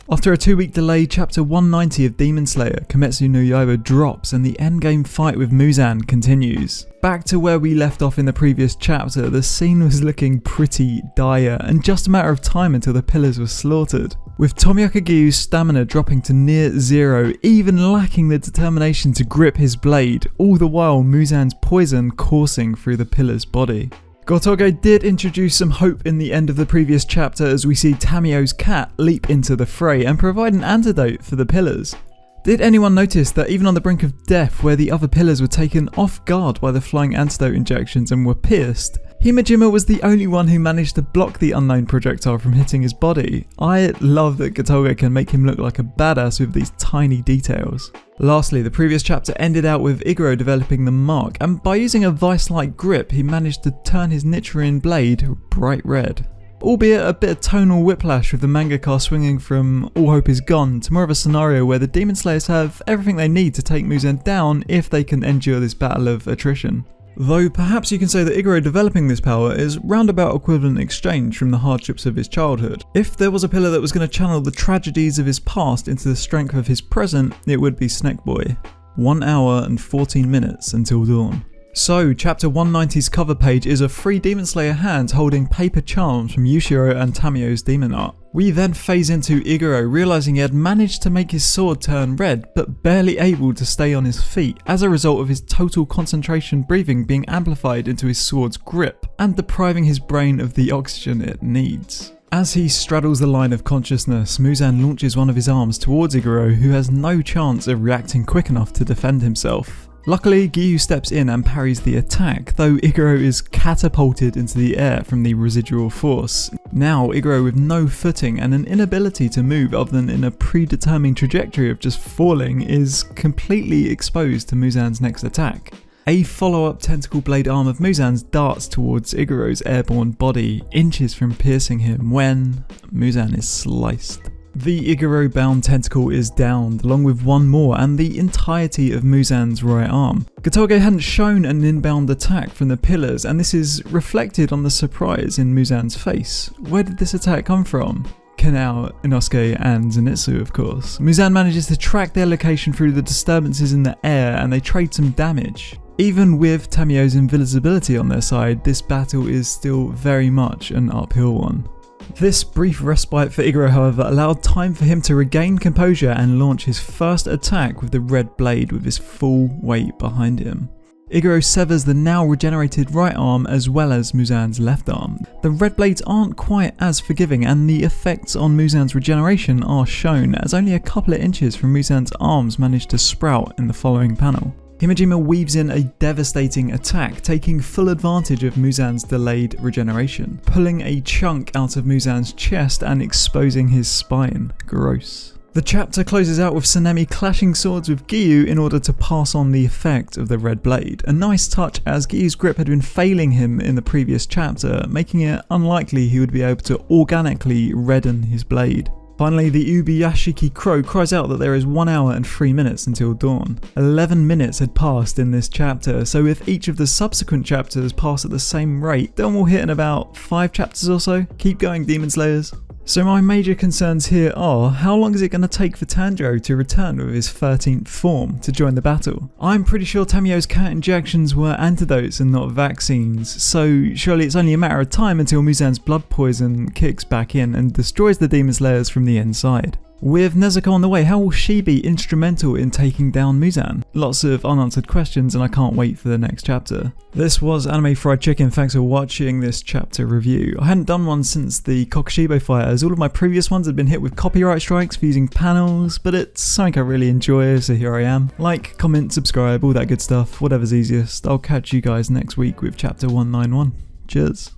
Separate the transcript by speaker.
Speaker 1: After a 2-week delay, chapter 190 of Demon Slayer, Kimetsu no Yaiba drops and the endgame fight with Muzan continues. Back to where we left off in the previous chapter, the scene was looking pretty dire and just a matter of time until the pillars were slaughtered. With Tomioka Giyuu's stamina dropping to near zero, even lacking the determination to grip his blade, all the while Muzan's poison coursing through the pillar's body. Goutoge did introduce some hope in the end of the previous chapter as we see Tamayo's cat leap into the fray and provide an antidote for the pillars. Did anyone notice that even on the brink of death, where the other pillars were taken off guard by the flying antidote injections and were pierced, Himejima was the only one who managed to block the unknown projectile from hitting his body? I love that Goutoge can make him look like a badass with these tiny details. Lastly, the previous chapter ended out with Iguro developing the mark, and by using a vice-like grip, he managed to turn his Nichiren blade bright red. Albeit a bit of tonal whiplash with the mangaka swinging from all hope is gone to more of a scenario where the Demon Slayers have everything they need to take Muzan down if they can endure this battle of attrition. Though perhaps you can say that Iguro developing this power is roundabout equivalent exchange from the hardships of his childhood. If there was a pillar that was going to channel the tragedies of his past into the strength of his present, it would be Snake Boy. 1 hour and 14 minutes until dawn. So, chapter 190's cover page is of 3 Demon Slayer hands holding paper charms from Yushiro and Tamayo's demon art. We then phase into Iguro realising he had managed to make his sword turn red, but barely able to stay on his feet as a result of his total concentration breathing being amplified into his sword's grip and depriving his brain of the oxygen it needs. As he straddles the line of consciousness, Muzan launches one of his arms towards Iguro, who has no chance of reacting quick enough to defend himself. Luckily, Giyuu steps in and parries the attack, though Iguro is catapulted into the air from the residual force. Now, Iguro with no footing and an inability to move other than in a predetermined trajectory of just falling is completely exposed to Muzan's next attack. A follow-up tentacle blade arm of Muzan's darts towards Iguro's airborne body, inches from piercing him when Muzan is sliced. The Iguro-bound tentacle is downed, along with one more and the entirety of Muzan's right arm. Goutoge hadn't shown an inbound attack from the pillars, and this is reflected on the surprise in Muzan's face. Where did this attack come from? Kanao, Inosuke and Zenitsu, of course. Muzan manages to track their location through the disturbances in the air and they trade some damage. Even with Tamayo's invisibility on their side, this battle is still very much an uphill one. This brief respite for Iguro, however, allowed time for him to regain composure and launch his first attack with the red blade with his full weight behind him. Iguro severs the now regenerated right arm as well as Muzan's left arm. The red blades aren't quite as forgiving and the effects on Muzan's regeneration are shown, as only a couple of inches from Muzan's arms manage to sprout in the following panel. Himejima weaves in a devastating attack, taking full advantage of Muzan's delayed regeneration, pulling a chunk out of Muzan's chest and exposing his spine. Gross. The chapter closes out with Sanemi clashing swords with Giyuu in order to pass on the effect of the red blade. A nice touch, as Giyuu's grip had been failing him in the previous chapter, making it unlikely he would be able to organically redden his blade. Finally, the Ubiyashiki Crow cries out that there is 1 hour and 3 minutes until dawn. 11 minutes had passed in this chapter, so if each of the subsequent chapters pass at the same rate, dawn will hit in about 5 chapters or so. Keep going, Demon Slayers. So my major concerns here are, how long is it going to take for Tanjiro to return with his 13th form to join the battle? I'm pretty sure Tamayo's cat injections were antidotes and not vaccines, so surely it's only a matter of time until Muzan's blood poison kicks back in and destroys the Demon Slayers from the inside. With Nezuko on the way, how will she be instrumental in taking down Muzan? Lots of unanswered questions and I can't wait for the next chapter. This was Anime Fried Chicken, thanks for watching this chapter review. I hadn't done one since the Kokushibo fight, as all of my previous ones had been hit with copyright strikes for using panels, but it's something I really enjoy, so here I am. Like, comment, subscribe, all that good stuff, whatever's easiest. I'll catch you guys next week with chapter 191. Cheers.